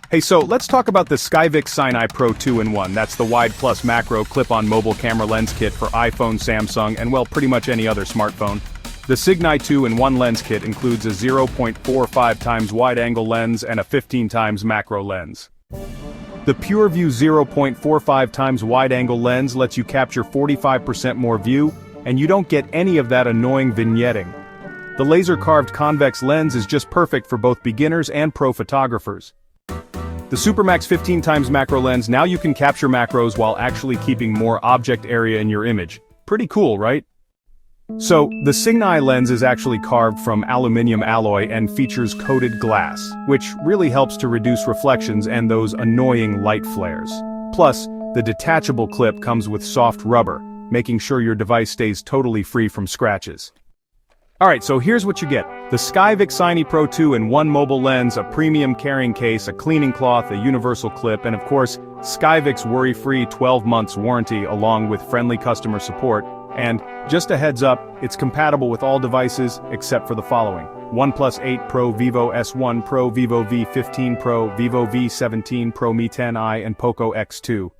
Hey, so let's talk about the SKYVIK SIGNI Pro 2-in-1. That's the Wide+Macro clip-on mobile camera lens kit for iPhone, Samsung, and well, pretty much any other smartphone. The SIGNI 2-in-1 lens kit includes a 0.45 times wide-angle lens and a 15 times macro lens. The PureView 0.45 times wide-angle lens lets you capture 45% more view, and you don't get any of that annoying vignetting. The laser carved convex lens is just perfect for both beginners and pro photographers. The SuperMax 15 times macro lens, now you can capture macros while actually keeping more object area in your image. Pretty cool, right? So, the SIGNI lens is actually carved from aluminium alloy and features coated glass, which really helps to reduce reflections and those annoying light flares. Plus, the detachable clip comes with soft rubber, making sure your device stays totally free from scratches. Alright, so here's what you get. The SKYVIK SIGNI Pro 2-in-1 mobile lens, a premium carrying case, a cleaning cloth, a universal clip, and of course, SKYVIK's Worry-free 12 months warranty along with friendly customer support. And, just a heads up, it's compatible with all devices except for the following: OnePlus 8 Pro, Vivo S1 Pro, Vivo V15 Pro, Vivo V17 Pro Mi 10i, and Poco X2.